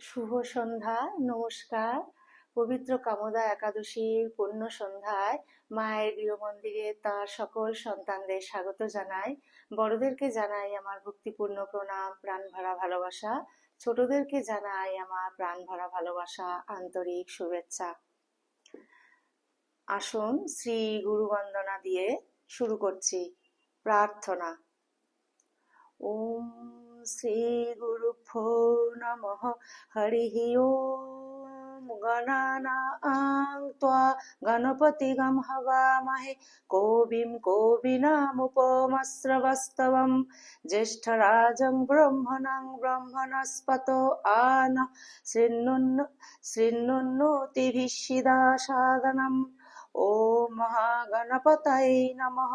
শুভ সন্ধ্যা, নমস্কার। পবিত্র কামদা একাদশীর পুণ্য সন্ধ্যায় মায়ের গৃহমন্দিরে তার সকল সন্তানদের স্বাগত জানাই। বড়দেরকে জানাই আমার ভক্তিপূর্ণ প্রণাম, প্রাণ ভরা ভালোবাসা। ছোটদেরকে জানাই আমার প্রাণ ভরা ভালোবাসা, আন্তরিক শুভেচ্ছা। আসুন শ্রী গুরু বন্দনা দিয়ে শুরু করছি। প্রার্থনা। ওম শ্রী গুরুভ্যো নমঃ। হরিঃ ওম। গণানাং ত্বা গণপতিগং হবামহে কবিং কবিনামুপমস্রবস্তবং জ্যেষ্ঠরাজং ব্রহ্মণং ব্রহ্মণস্পত আনঃ শৃণুন্নोतिभिः सीदा सादनम्। ओम महागणपतये नमः।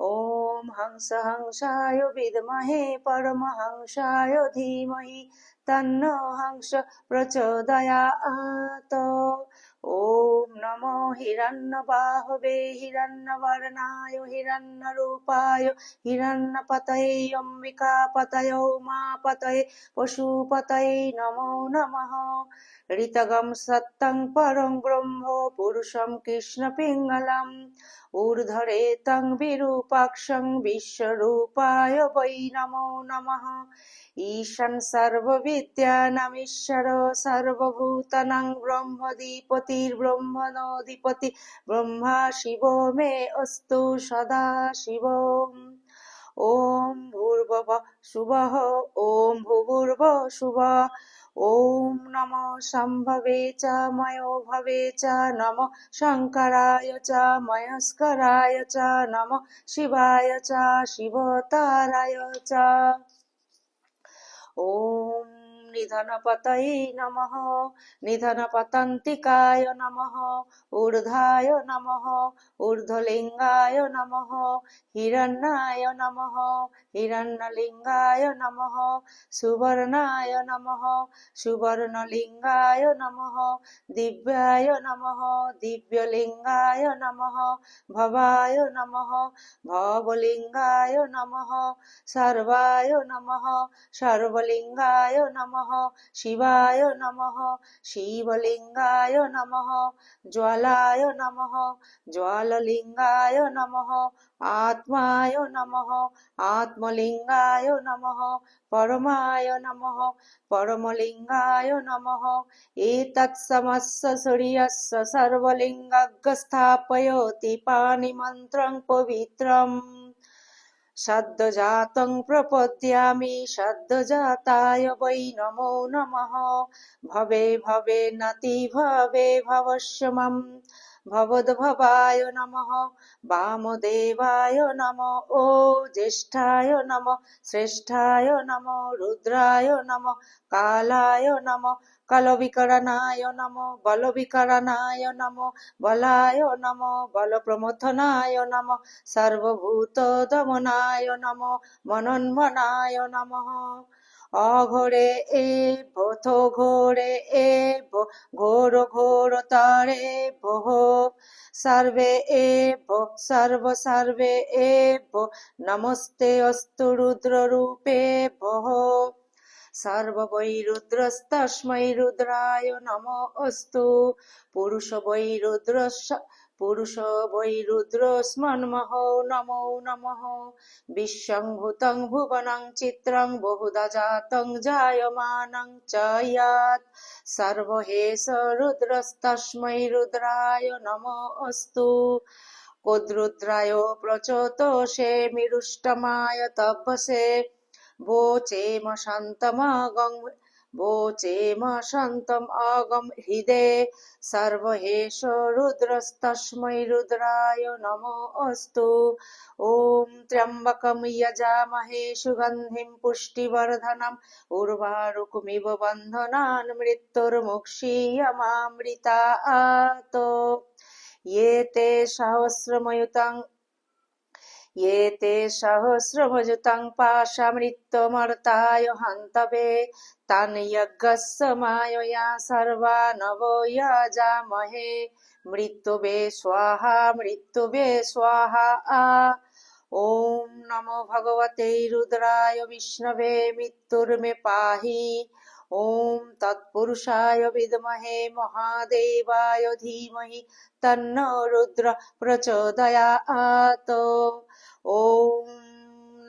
ओम हंस हंसाय विद्महे परमहंसाय धीमहि तन्नो हंस प्रचोदयात्। ओम नमो हिरण्यबाहवे हिरण्यवर्णाय हिरण्यरूपाय हिरण्यपतये अम्बिकापतये उमापतये पशुपतये नमो नमः। ऋतगं सत्यं परं ब्रह्म पुरुषं कृष्णपिङ्गलम् ऊर्ध्वरेतं विरूपाक्षं विश्वरूपाय वै नमो नमः। ईशान सर्वविद्यानामीश्वर सर्वभूतानां ब्रह्मधिपतिर्ब्रह्मणोऽधिपति ब्रह्मा शिवो मे अस्तु सदा शिवम्। ओम भूर्भुवः शुभः ओम भूर्भुवः शुभः। ओम नमो शम्भवे च मयो भवे च नमो शंकराय च मयस्कराय च नमो शिवाय च शिवताराय च। ओम निधनपतये नमः। निधनपतन्तिकाय नमः। ऊर्ध्वाय नमः। ऊर्ध्वलिङ्गाय नमः। हिरण्याय नमः। हिरण्यलिङ्गाय नमः। सुवर्णाय नमः। सुवर्णलिङ्गाय नमः। दिव्याय नमः। दिव्यलिङ्गाय नमः। भवाय नमः। भवलिङ्गाय नमः। सर्वाय नमः। सर्वलिङ्गाय नमः। शिवाय नमः। शिवलिङ्गाय नमः। ज्वालाय नमः। ज्वाललिङ्गाय नमः। आत्माय नमः। आत्मलिङ्गाय नमः। परमाय नमः। परमलिङ्गाय नमः। एतत्समस्य सूर्यस्य सर्वलिङ्गस्थापयति पाणिमन्त्रं पवित्रम्। सद्यजातं प्रपद्यामि सद्यजाताय वै नमो नमः। भवे भवे नति भवे भवस्य मम भवद्भवाय नमः। वामदेवाय नमः। ओ ज्येष्ठाय नमः। श्रेष्ठाय नमः। रुद्राय नमः। कालाय नमः। कलविकरणाय नमः। बलविकरणाय नमः। बलाय नमः। बलप्रमथनाय नमः। सर्वभूतदमनाय नमः। मनन्मनाय नमः। अघोरे एभ्यो घोरे एभ्यो घोर घोरतरे भोः सर्वे एभ्यो सर्वे एभ्यो नमस्ते अस्तु रुद्ररूपे भोः। सर्व वै रुद्रस्तस्मै रुद्राय नमो अस्तु। पुरुष वै रुद्रस्मन्महो नमो नमः। विश्वं भुवनं चित्रं बहुधा जातं जायमानं च यत् सर्वहेष रुद्रस्तस्मै रुद्राय नमो अस्तु। कोद्रुद्राय प्रचोतसे मिरुष्टमाय तपसे वोचेम शान्तम् अगम हृदे सर्वहेष रुद्रस्तस्मै रुद्राय नमो अस्तु। ॐ त्र्यम्बकं यजामहे सुगन्धिं पुष्टिवर्धनम् उर्वारुकमिव बन्धनान् मृत्युर्मुक्षीयमामृतात्। ये ते सहस्रमजुतं पाशमृत्युमर्ताय हन्तवे तान् यज्ञस्य मायया सर्वा नवो यजामहे मृत्युवे स्वाहा। ओम नमो भगवते रुद्राय विष्णवे मृत्युर्मे पाहि। ॐ तत्पुरुषाय विद्महे महादेवाय धीमहि तन्नो रुद्र प्रचोदयात्। ॐ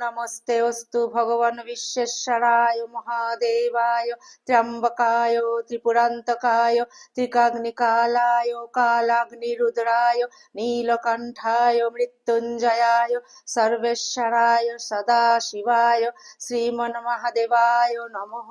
नमस्ते अस्तु भगवान् विश्वेश्वराय महादेवाय त्र्यम्बकाय त्रिपुरान्तकाय त्रिकाग्निकालाय कालाग्निरुद्राय नीलकण्ठाय मृत्युञ्जयाय सर्वेश्वराय सदाशिवाय श्रीमन्महादेवाय नमः।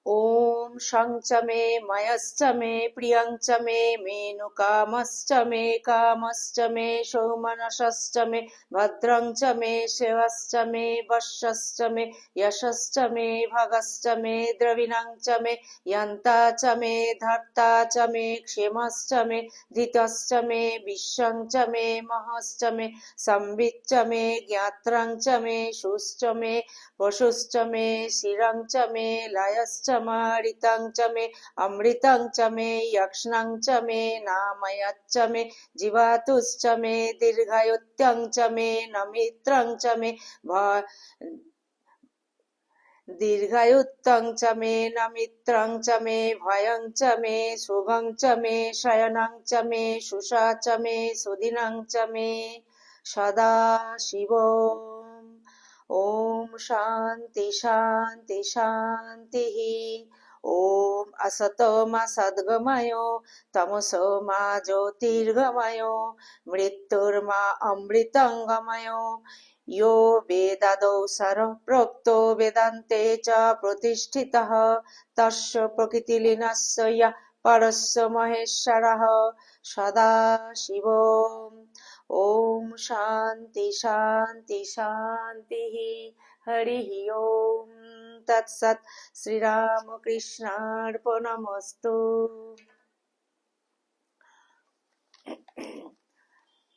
ॐ शं च मे मयश्च मे प्रियं च मे मेनुकामश्च मे कामश्च मे सौमनसश्च मे भद्रं च मे शिवश्च मे वश्यश्च मे यशश्च मे भगश्च मे द्रविणं च मे यन्ता च मे धर्ता च मे क्षेमश्च मे धृतश्च मे विश्वं च मे महश्च मे संवित् च मे ज्ञात्रं च मे शुश्च मे वशुश्च मे शिरं च मे लयश्च मारितं च मे अमृतं च मे यक्ष्णं च मे नामयच्च मे जीवातुश्च मे दीर्घायुत्यं च मे नमित्रं च मे दीर्घायुत्तं च मे नमित्रं च मे भयं च मे शुभं च मे शयनं च मे शुषा च मे सुदिनं च मे सदा शिवम्। ॐ शान्ति शान्ति शान्तिः। ॐ असतो मा सद्गमयो तमसो मा ज्योतिर्गमयो मृत्युर्मा अमृतङ्गमयो यो वेदादौ सरः प्रोक्तो वेदान्ते च प्रतिष्ठितः तस्य प्रकृतिलीनस्य यः परस्य महेश्वरः सदाशिवम्। ॐ शान्ति शान्ति शान्तिः। हरिः ॐ तत्सत्। श्रीरामकृष्णार्पणमस्तु।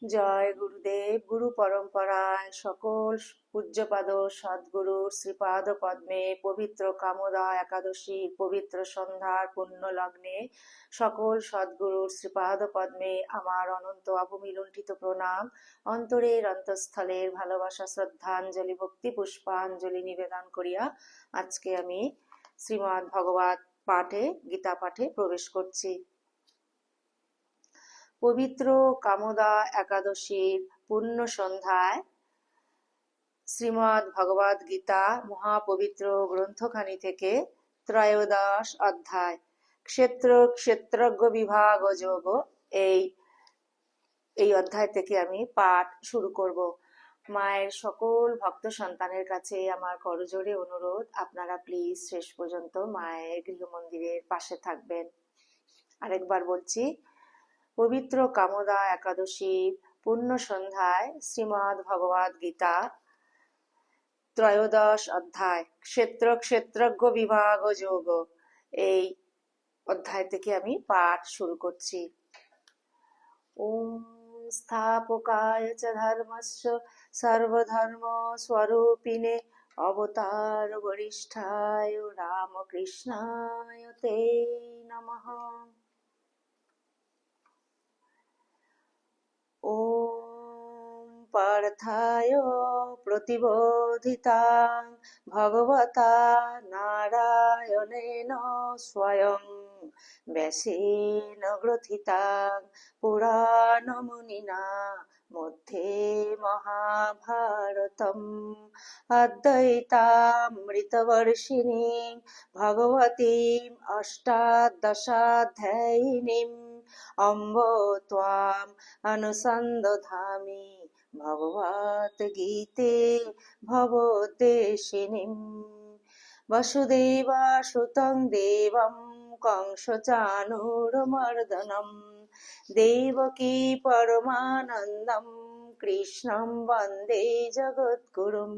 জয় গুরুদেব। গুরু পরম্পরায় সকল পূজ্যপাদ সদ্গুরুর শ্রীপাদ পদ্মে পবিত্র কামদা একাদশীর পবিত্র সন্ধ্যার পুণ্য লগ্নে সকল সদ্গুরুর শ্রীপাদ পদ্মে আমার অনন্ত অভূমি লুণ্ঠিত প্রণাম, অন্তরের অন্তঃস্থলের ভালোবাসা শ্রদ্ধাঞ্জলি ভক্তি পুষ্পাঞ্জলি নিবেদন করিয়া আজকে আমি শ্রীমদ্ ভগবত পাঠে গীতা পাঠে প্রবেশ করছি। পবিত্র কামদা একাদশীর পুণ্য সন্ধ্যায় শ্রীমদ্ ভগবদ গীতা মহাপবিত্র গ্রন্থখানি থেকে ত্রয়োদশ অধ্যায় ক্ষেত্র ক্ষেত্রজ্ঞ বিভাগ যোগ এই অধ্যায় থেকে আমি পাঠ শুরু করব। মায়ের সকল ভক্ত সন্তানের কাছে আমার করজোড়ে অনুরোধ, আপনারা প্লিজ শেষ পর্যন্ত মায়ের গৃহ মন্দিরের পাশে থাকবেন। আরেকবার বলছি, পবিত্র কামদা একাদশীর পুণ্য সন্ধ্যায় শ্রীমদ্ ভগবদ গীতা ত্রয়োদশ অধ্যায় ক্ষেত্র ক্ষেত্রজ্ঞ বিভাগ যোগ এই অধ্যায় থেকে আমি পাঠ শুরু করছি। ওম স্থাপকায় চ ধর্মস্য সর্বধর্ম স্বরূপিণে অবতার বরিষ্ঠায় রামকৃষ্ণায় তে নমঃ। ওম পার্থায় প্রতিবোধিতাং ভগবতা নারায়ণেন স্বয়ং ব্যাসেন গ্রথিতাং পুরাণমুনিনা মধ্যে মহাভারতম অদ্বৈতামৃতবর্ষিণীং ভগবতীম অষ্টাদশাধ্যায়িনীম অম্ব ত্বাম অনুসন্দধামি ভগবত গীতে ভবদ্বেষিণীম। বসুদেবাসুতং দেবং কংসচাণূরমর্দনম দেবকী পরমানন্দম কৃষ্ণং বন্দে জগদ্গুরুম।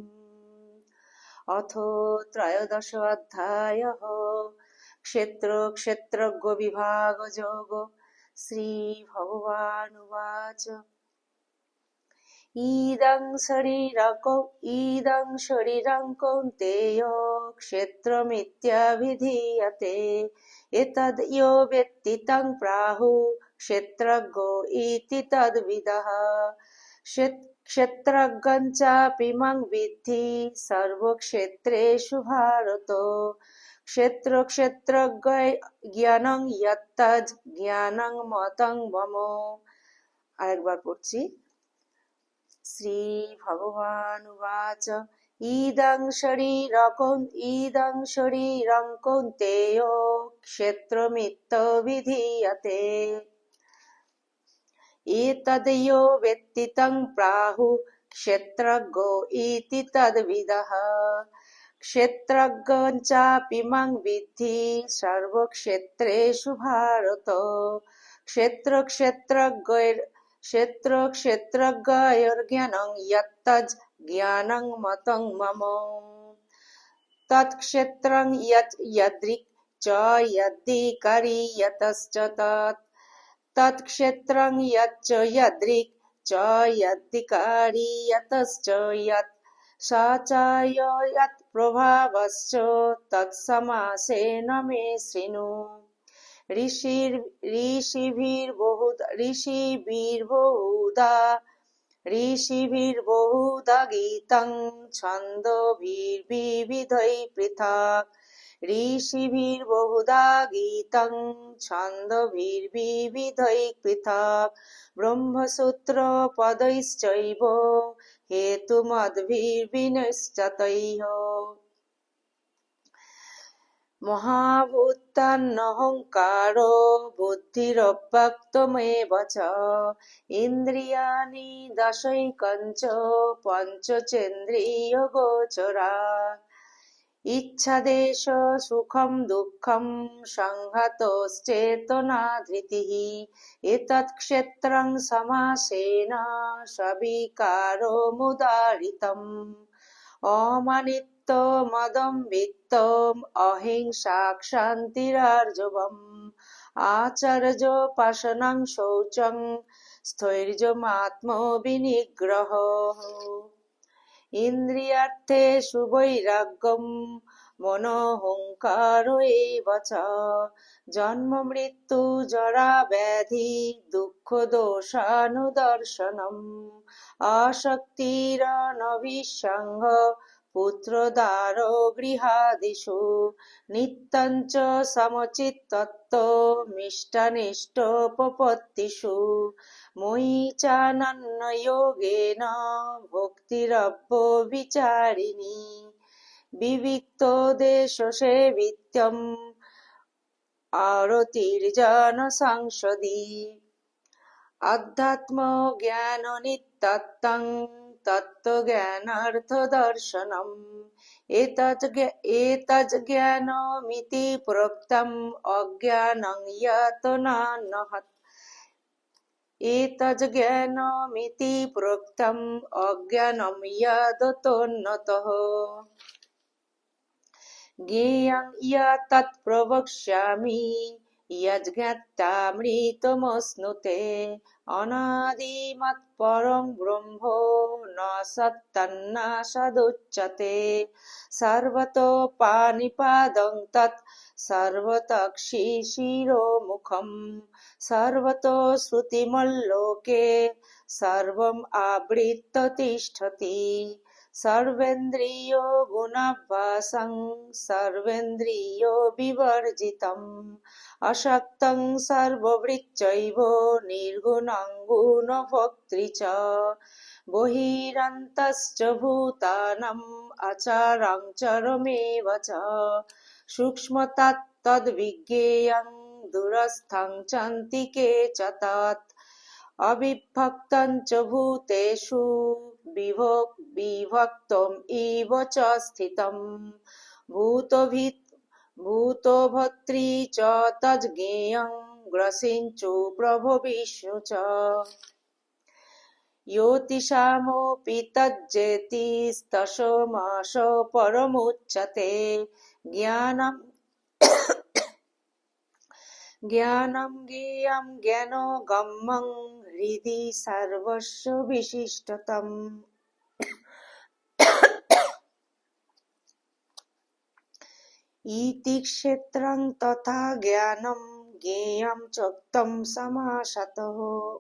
অথ ত্রয়োদশ অধ্যায়ঃ ক্ষেত্র ক্ষেত্রজ্ঞ বিভাগ যোগ। শ্রী ভগবানুবাচ ইদং শরীরং কৌন্তেয় ক্ষেত্রমিত্যভিধীয়তে এতদ ইয়ো বেত্তি তং প্রাহু ক্ষেত্রজ্ঞ ইতি তদ্বিদঃ। क्षेत्रज्ञं चापि मां विद्धि सर्वक्षेत्रेषु भारत। क्षेत्रज्ञं यत्तद् জ্ঞানং মতং মম। আরেকবার পড়ছি। শ্রী ভগবান উবাচ ইদং শরীরং কৌন্তেয় ক্ষেত্রমিত্যভিধীয়তে এতদ্यो वेत्ति तं प्राहुः क्षेत्रज्ञो इति तद्विदः। क्षेत्रज्ञं चापि मां विद्धि सर्वक्षेत्रेषु भारत। क्षेत्रक्षेत्रज्ञयोर्ज्ञानं यत्तद् জ্ঞানং মতং মম। তৎক্ষেত্রং যদৃক্ চ যদ্ধিকারী যতশ্চ তৎ। তৎক্ষেত্রং যচ্চ যদৃক্ চ যদ্ধিকারী যতশ্চ যৎ। স চ যৎপ্রভাবশ্চ তৎসমাসেন মে শৃণু। ঋষিभिर्बहुधा गीतं छन्दोभिर्विविधैः पृथक्। ঋষিभिर्बहुधा गीतं छन्दोभिर्विविधैः पृथक्। ब्रह्मसूत्रपदैश्चैव हेतुमद्भिर्विनिश्चितैः। महाभूतान्नहंकारो बुद्धिरव्यक्तमेव च। इन्द्रियाणि दशैकञ्च पञ्चचेन्द्रियगोचरा। इच्छादेश सुखं दुःखं संहतश्चेतना धृतिः। एतत् क्षेत्रं समासेन सविकारमुदाहृतम्। अमानित्वमदम्भित्वम् अहिंसा क्षान्तिरार्जवम् आचार्योपासनं शौचं स्थैर्यमात्मविनिग्रहः। इन्द्रियार्थेषु वैराग्यं मनोऽहंकारो एव च। जन्म मृत्यु जरा व्याधि दुःखदोषानुदर्शनम् आसक्तिरनभिसंग पुत्रदारो गृहादिषु। नित्यं च समचित्तत्वमिष्टनिष्टोपपत्तिषु। मयि चानन्ययोगेन भक्तिरव्यभिचारिणी। विविक्तदेशसेवित्यम् आरतिर्जनसंसदि। अध्यात्मज्ञाननित्यत्वं तत्त्वज्ञानार्थदर्शनम्। एतज्ज्ञानमिति प्रोक्तम् अज्ञानं यत् नान्यत्। एतज्ज्ञानमिति प्रोक्तम् अज्ञानं यदतोऽन्यतः। ज्ञेयं यत्तत् प्रवक्ष्यामि यज्ञात्वामृतमश्नुते। अनादिमत्परं ब्रह्म न सत्तन्नासदुच्यते। सर्वतोपानिपादं तत् सर्वतः शिरोमुखम्। सर्वतो श्रुतिमल्लोके सर्वम् आवृत्य तिष्ठति। सर्वेन्द्रियो गुणाभासं सर्वेन्द्रियो विवर्जितम्। असक्तं सर्वभृच्चैव निर्गुणं गुणभोक्तृ च। बहिरन्तश्च भूतानाम् आचारं चरमेव च। सूक्ष्मतत्तद्विज्ञेयं दूरस्थं चान्तिके च तत्। अविभक्तं च भूतेषु विभक्तम् इव च स्थितम्। भूतभर्तृ च तज्ज्ञेयं ग्रसिष्णु प्रभविष्णु च। ज्योतिषामपि तज्जेति तस्मात् परमुच्यते। ज्ञानं ज्ञेयं ज्ञानगम्यं हृदि सर्वस्य विशिष्टतम्। इति क्षेत्रं तथा ज्ञानं ज्ञेयं चोक्तं समासतः।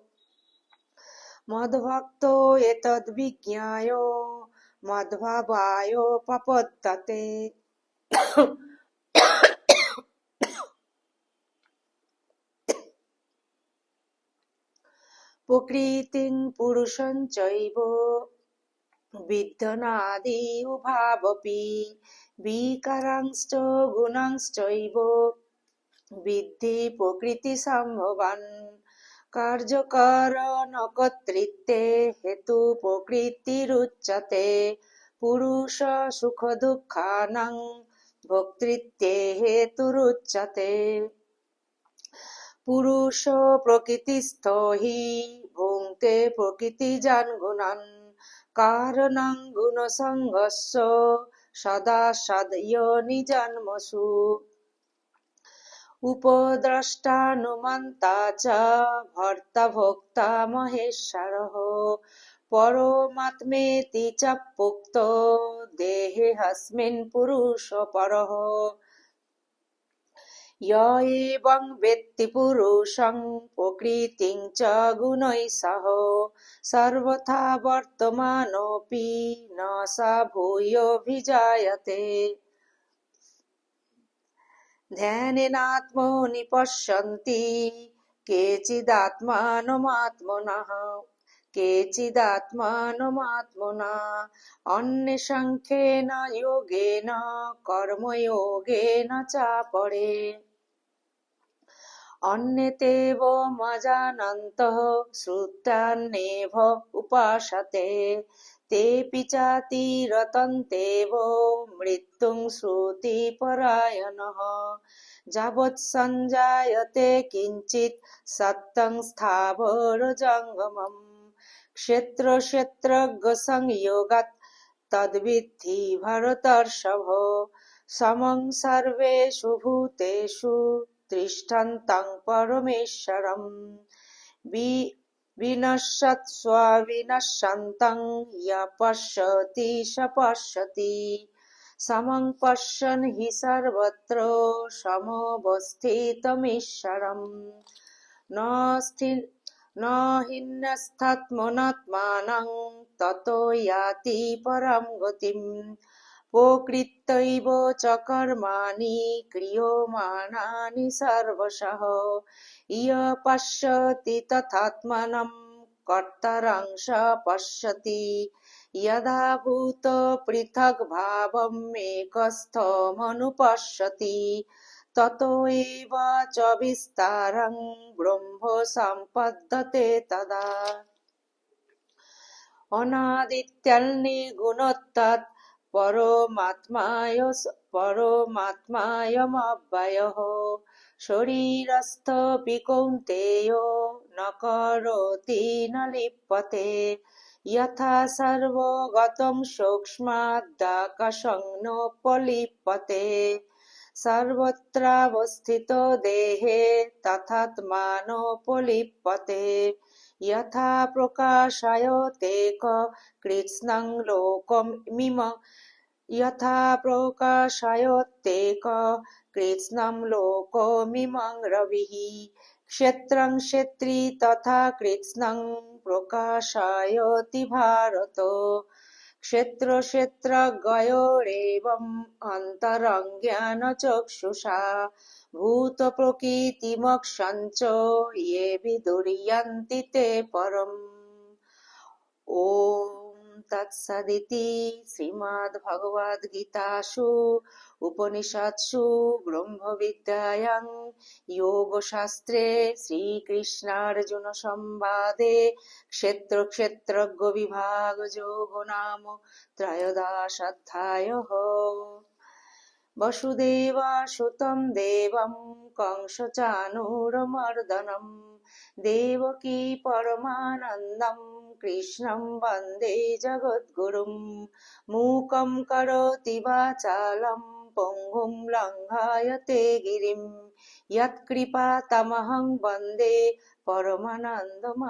মদ্ভক্তো এতদ্বিজ্ঞায় মদ্ভাবায় প্রপদ্যতে। প্রকৃতিং পুরুষং চৈব বিদ্যনাদি উভাবপি বিকারাংশ্চ গুণাংশ্চৈব বিদ্ধি প্রকৃতি সম্ভবান। কার্যকারণ কর্তৃত্বে হেতু প্রকৃতিরুচ্যতে। পুরুষ সুখ দুঃখানাং ভোক্তৃত্বে হেতুরুচ্যতে। পুরুষ প্রকৃতিস্থ হি ভুঙ্ক্তে প্রকৃতিজান গুণান। কারণং গুণসঙ্গস্য সদা সদয়োনিজন্মসু। উপদ্রষ্টানুমন্তা চ ভর্তা ভোক্তা মহেশ্বরঃ। পরমাত্মেতি চ প্ৰোক্তো দেহেऽস্মিन् পুরুষ পরঃ। য় এবং বেত্তি পুরুষং প্রকৃতিং চ গুণৈঃ সহ সর্বথা বর্তমানোऽপি ন স ভূয়োऽভিজায়তে। ধ্যানেনাত্মনি পশ্যন্তি কেচিদাত্মানমাত্মনঃ কেচিদাত্মানমাত্মনা। অন্যে সাংখ্যেন যোগেন কর্মযোগেন চ পরে। অন্যতেব মজানন্তঃ শ্রুতান্যেভ উপাসতে। তেপি চাতি রতন্তেব মৃত্যুং শ্রুতিপরায়ণঃ। যাবৎ সঞ্জায়তে কিঞ্চিৎ সত্যং স্থাবর জঙ্গমম। ক্ষেত্রক্ষেত্রজ্ঞ সংযোগাৎ তদ্বিদ্ধি ভরতর্ষভ। সমং সর্বেষু ভূতেষু তিষ্ঠন্तं পরমেশ্বরম। বিনশ্যৎস্ব বিনশ্যন্तं য় পশ্যতি স পশ্যতি। সমং পশ্যন হি সর্বত্র সমবস্থিতমীশ্বরম। ন হিনস্থাত্মনাত্মানং ততো ইয়াতি পরম গতিম। প্রকৃত্যৈব চ কর্মাণি ক্রিয়মাণানি সর্বশঃ। ইহ পশ্যতি তথাত্মাनं কর্তারং স পশ্যতি। যদা ভূত পৃথগ্ভাবম একস্থমনুপশ্যতি ততো এব চ বিস্তারং ব্রহ্ম সম্পদ্যতে তদা। অনাদিত্যনির্গুণত্বাৎ পরমাত্মায়মব্যয়ঃ। শরীরস্থোऽপি কৌন্তেয় ন কरोति ন লিপ্যতে। যথা সর্বগতং সূক্ষ্মাদকাশং নোপলিপ্যতে। সর্বত্রাবস্থিতো দেহে তথাত্মানোপলিপ্যতে। যথা প্রকাশয়তেক কৃৎস্নং লোকমিমং। যথা প্রকাশয়তেক কৃৎস্नं লোকমিমং রবিঃ। ক্ষেত্রং ক্ষেত্রী তথা কৃৎস্नं প্রকাশয়তি ভারত। ক্ষেত্রক্ষেত্রজ্ঞয়োরেবम् অন্তরং জ্ঞানচক্ষুষা। ভূতপ্রকৃতিমোক্ষং চ ये विदुर्यान्ति ते परम्। ওম তৎসদিতি শ্রীমদ্ভগবদ্গীতাসু উপনিষৎসু ব্রহ্মবিদ্যায়াং যোগশাস্ত্রে শ্রীকৃষ্ণার্জুন সংবাদে ক্ষেত্রক্ষেত্রজ্ঞ বিভাগ যোগো নাম ত্রয়োদশোऽধ্যায়ঃ। বসুদেবসুतं দেবং কংসচাণূরমর্দनं দেবকী পরমানন্দं কৃষ্ণं বন্দে জগদ্গুরুম। মূকং কरोति वाचालं পঙ্গুং লঙ্ঘয়তে গিরিম। यत्कृपातमहं वन्दे परमानन्दमाधवम्।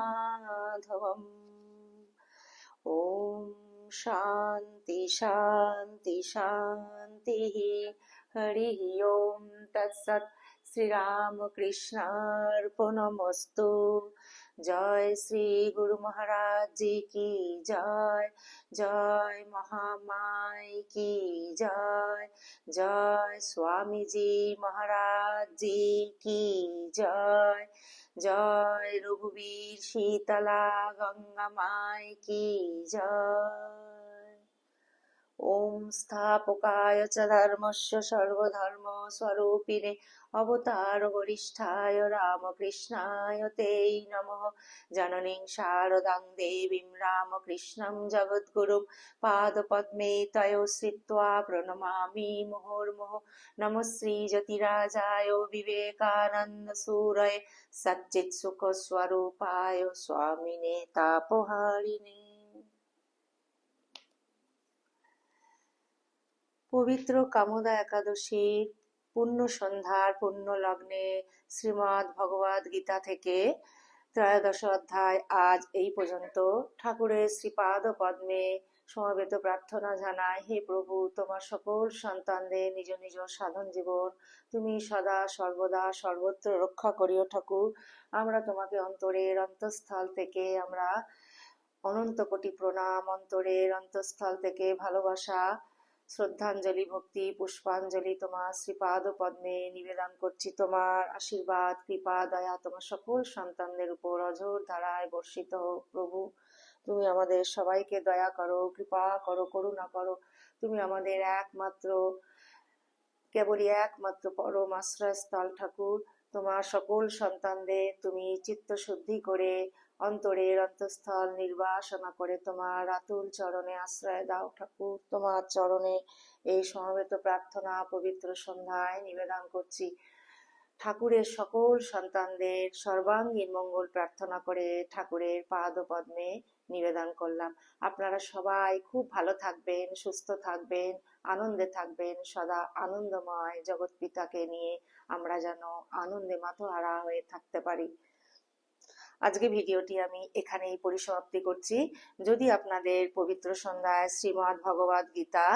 ओम शांति शांति शांति। हरि ओम तत्सत्। श्री राम कृष्णार्पणमस्तु। জয় শ্রী গুরু মহারাজ জি কি জয়, জয় মহামাই কি জয়, জয় স্বামীজি মহারাজ জি কি জয়, জয় রঘুবীর শীতলা গঙ্গা মাই কি জয়। ওম স্থাপকায় চ ধর্মস্য সর্বধর্ম স্বরূপিণে অবতার বরিষ্ঠায় রামকৃষ্ণায় তে নমঃ। জননীং শারদাং দেবীং রামকৃষ্ণং জগদ্গুরুং পাদপদ্মে তয়ো শ্রিত্বা প্রণমামি মুহুর্মুহুঃ। নমঃ শ্রীযতিরাজায় বিবেকানন্দ সুরয়ে সচ্চিৎসুখস্বরূপায় স্বামিনে তাপহারিণে। পবিত্র কামোদা একাদশীর পুণ্য সন্ধ্যার পুণ্য লগ্নে শ্রীমদ্ ভগবদ গীতা থেকে ত্রয়োদশ অধ্যায় আজ এই পর্যন্ত। ঠাকুরের শ্রীপাদ পদ্মে সমবেত প্রার্থনা জানাই, হে প্রভু, তোমার সকল সন্তানদের নিজ নিজ সাধন জীবন তুমি সদা সর্বদা সর্বত্র রক্ষা করিও ঠাকুর। আমরা তোমাকে অন্তরের অন্তঃস্থল থেকে আমরা অনন্ত কোটি প্রণাম, অন্তরের অন্তঃস্থল থেকে ভালোবাসা, শ্রদ্ধাঞ্জলি, ভক্তি পুষ্পাঞ্জলি তোমার শ্রীপাদ পদ্মে নিবেদন করছি। তোমার আশীর্বাদ, কৃপা, দয়া তোমার সকল সন্তানদের উপর অঝোর ধারায় বর্ষিত হোক প্রভু। তুমি আমাদের সবাইকে দয়া করো, কৃপা করো, করুণা করো। তুমি আমাদের কেবলই একমাত্র পরম আশ্রয়স্থল ঠাকুর। তোমার সকল সন্তানদের তুমি চিত্তশুদ্ধি করে অন্তরের অন্তঃস্থল নির্বাসনা করে তোমার আতুল চরণে আশ্রয় দাও ঠাকুর। তোমার চরণে এই সমবেত প্রার্থনা পবিত্র সন্ধ্যায় নিবেদন করছি। ঠাকুরের সকল সন্তানদের সর্বাঙ্গীন মঙ্গল প্রার্থনা করে ঠাকুরের পাদ পদ্মে নিবেদন করলাম। আপনারা সবাই খুব ভালো থাকবেন, সুস্থ থাকবেন, আনন্দে থাকবেন, সদা আনন্দময় জগৎ পিতাকে নিয়ে আমরা যেন আনন্দে মাতোহারা হয়ে থাকতে পারি। আজকে ভিডিওটি আমি এখানেই পরিসমাপ্তি করছি। যদি আপনাদের পবিত্র সন্ধ্যায় শ্রীমদ্ ভগবদ গীতা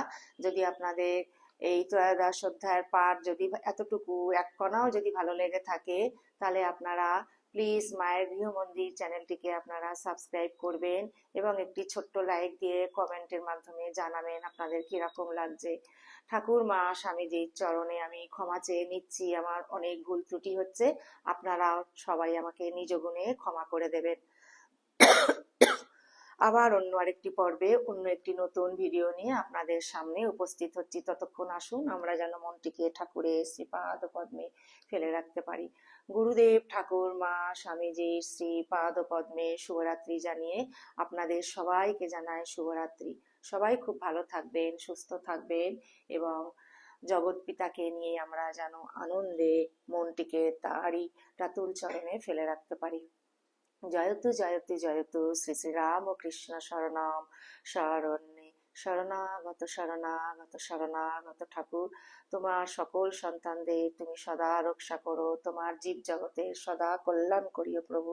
যদি আপনাদের এই ত্রয়োদশ অধ্যায়ের পাঠ যদি এতটুকু এক কণাও যদি ভালো লেগে থাকে, তাহলে আপনারা প্লিজ মায়ের গৃহ মন্দির চ্যানেলটিকে আপনারা সাবস্ক্রাইব করবেন এবং একটি ছোট্ট লাইক দিয়ে কমেন্টের মাধ্যমে জানাবেন আপনাদের কিরকম লাগছে। ঠাকুর মা স্বামীজির চরণে আমি ক্ষমা চেয়ে নিচ্ছি, আমার অনেক ভুল ত্রুটি হচ্ছে, আপনারা সবাই আমাকে নিজ গুণে ক্ষমা করে দেবেন। আবার অন্য আরেকটি পর্বে অন্য একটি নতুন ভিডিও নিয়ে আপনাদের সামনে উপস্থিত হচ্ছি। ততক্ষণ আসুন আমরা যেন মনটিকে ঠাকুরের শ্রীপাদ পদ্মে ফেলে রাখতে পারি। গুরুদেব ঠাকুর মা স্বামীজির শ্রীপাদ পদ্মে শুভরাত্রি জানিয়ে আপনাদের সবাইকে জানায় শুভরাত্রি। সবাই খুব ভালো থাকবেন, সুস্থ থাকবেন এবং জগৎ পিতাকে নিয়ে আমরা যেন আনন্দে মনটিকে তারই রাতুল চরণে ফেলে রাখতে পারি। জয়তু জয়তু জয়তু শ্রী শ্রী রাম কৃষ্ণ শরণম শরণ্যে শরণাগত শরণাগত শরণাগত ঠাকুর। তোমার সকল সন্তানদের তুমি সদা রক্ষা করো, তোমার জীব জগতের সদা কল্যাণ করিও প্রভু।